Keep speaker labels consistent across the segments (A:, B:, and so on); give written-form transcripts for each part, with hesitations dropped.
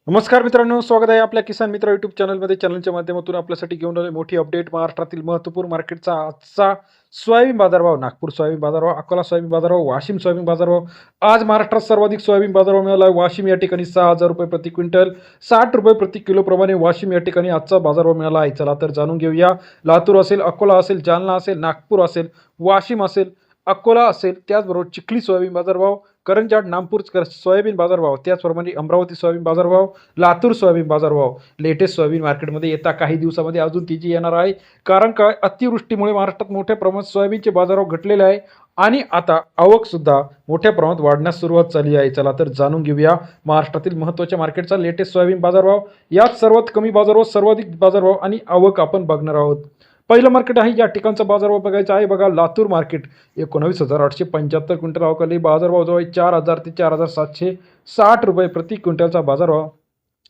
A: नमस्कार मित्रांनो, स्वागत आहे आपल्या किसान मित्र यूट्यूब चॅनलमध्ये. चॅनलच्या माध्यमातून आपल्यासाठी घेऊन आले मोठी अपडेट. महाराष्ट्रातील महत्त्वपूर्ण मार्केटचा आजचा सोयाबीन बाजारभाव, नागपूर सोयाबीन बाजारभाव, अकोला सोयाबीन बाजारभाव, वाशिम सोयाबीन बाजारभाव. आज महाराष्ट्रात सर्वाधिक सोयाबीन बाजारभाव मिळाला आहे. वाशिम या ठिकाणी 6,000 रुपये प्रति क्विंटल, 60 रुपये प्रति किलो प्रमाणे वाशिम या ठिकाणी आजचा बाजारभाव मिळाला आहे. चला तर जाणून घेऊया. लातूर असेल, अकोला असेल, जालना असेल, नागपूर असेल, वाशिम असेल, अकोला असेल, त्याचबरोबर चिखली सोयाबीन बाजारभाव, करंजाड नामपूर सोयाबीन बाजारभाव, त्याचप्रमाणे अमरावती सोयाबीन बाजारभाव, लातूर सोयाबीन बाजारभाव. लेटेस्ट सोयाबीन मार्केटमध्ये येत्या काही दिवसामध्ये अजून तेजी येणार आहे. कारण काय, अतिवृष्टीमुळे महाराष्ट्रात मोठ्या प्रमाणात सोयाबीनचे बाजारभाव घटलेले आहे आणि आता आवक सुद्धा मोठ्या प्रमाणात वाढण्यास सुरुवात झाली आहे. चला तर जाणून घेऊया महाराष्ट्रातील महत्त्वाच्या मार्केटचा लेटेस्ट सोयाबीन बाजारभाव. यात सर्वात कमी बाजारभाव, सर्वाधिक बाजारभाव आणि आवक आपण बघणार आहोत. पहिलं मार्केट आहे, या ठिकाणचा बाजारभाव बघायचा आहे. बघा, लातूर मार्केट 19,875 क्विंटल अवकाली. बाजारभाव जो आहे 4,000 ते 4,760 रुपये प्रति क्विंटलचा बाजारभाव.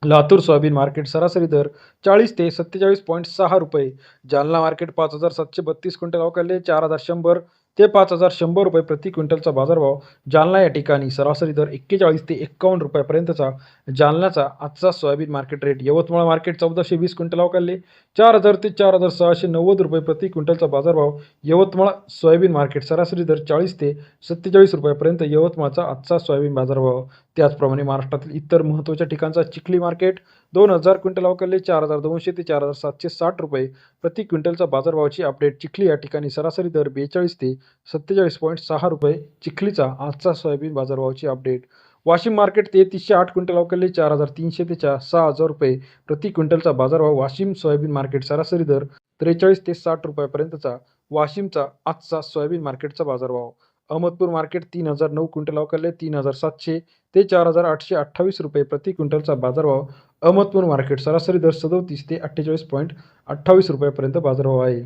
A: लातूर सोयाबीन मार्केट सरासरी दर 40 ते 47.6 रुपये. Jalna market 5,732 quintal अवकाले. 4,100 ते 5,100 रुपये प्रति क्विंटलचा बाजारभाव. जालना या ठिकाणी सरासरी दर 41 ते 51 रुपयापर्यंतचा जालन्याचा आजचा soybean market rate. Yavatmal market 1,420 quintal अवकाले. 4,000 ते 4,690 रुपये प्रति क्विंटलचा बाजारभाव. यवतमाळ सोयाबीन मार्केट सरासरी दर 40 ते 47 रुपयापर्यंत यवतमाळचा आजचा सोयाबीन बाजारभाव. त्याचप्रमाणे महाराष्ट्रातील इतर महत्त्वाच्या ठिकाणचा चिखली मार्केट 2,000 क्विंटल अवकाले. 4,200 ते 4,760 रुपये प्रति क्विंटलचा बाजारभावाची अपडेट. चिखली या ठिकाणी सरासरी दर 42 ते 47.6 रुपये चिखलीचा आजचा सोयाबीन बाजारभावाची अपडेट. वाशिम मार्केट 308 क्विंटल अवकाले. 4,300 ते 6,000 रुपये प्रति क्विंटलचा बाजारभाव. वाशिम सोयाबीन मार्केट सरासरी दर 43 ते 60 रुपयापर्यंतचा वाशिमचा आजचा सोयाबीन मार्केटचा बाजारभाव. Ahmadpur market 3,009 quintal अवकाले. 3,700 ते 4,828 रुपये प्रति क्विंटलचा बाजारभाव. अहमदपूर मार्केट सरासरी दर 37 ते 48.28 रुपयापर्यंत बाजारभाव आहे.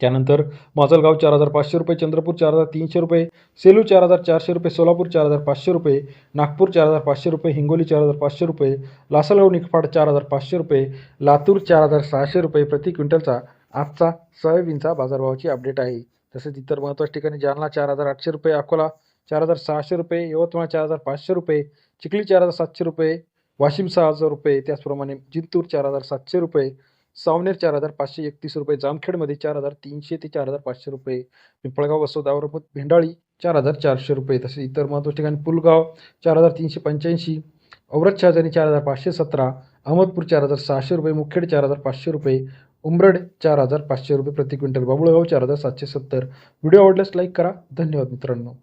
A: त्यानंतर माजलगाव 4,500 रुपये, चंद्रपूर 4,300 रुपये, सेलू 4,400 रुपये, सोलापूर 4,500 रुपये, नागपूर 4,500 रुपये, हिंगोली 4,500 रुपये, लासलगाव निफाड 4,500 रुपये, लातूर 4,600 रुपये प्रति क्विंटलचा आजचा सोयाबीनचा बाजारभावाची अपडेट आहे. तसेच इतर महत्त्वाच्या ठिकाणी जालना 4,800 रुपये, अकोला 4,600 रुपये, यवतमाळ 4,500 रुपये, चिखली 4,700 रुपये, वाशिम 6,000 रुपये, त्याचप्रमाणे जिंतूर 4,700 रुपये, सावनेर 4,531 रुपये, जामखेडमध्ये 4,300 ते 4,500 रुपये, पिंपळगाव, वसोदा, औरंगाबाद, भेंडाळी 4,400 रुपये. तसेच इतर महत्त्वाच्या ठिकाणी पुलगाव 4,385, औरत शहाजनी 4,517, अहमदपूर 4,600 रुपये, मुखेड 4,500 रुपये, उमरड 4,500 रुपये प्रति क्विंटल, बाबुळगाव 4,770. व्हिडिओ आवडल्यास लाईक करा. धन्यवाद मित्रांनो.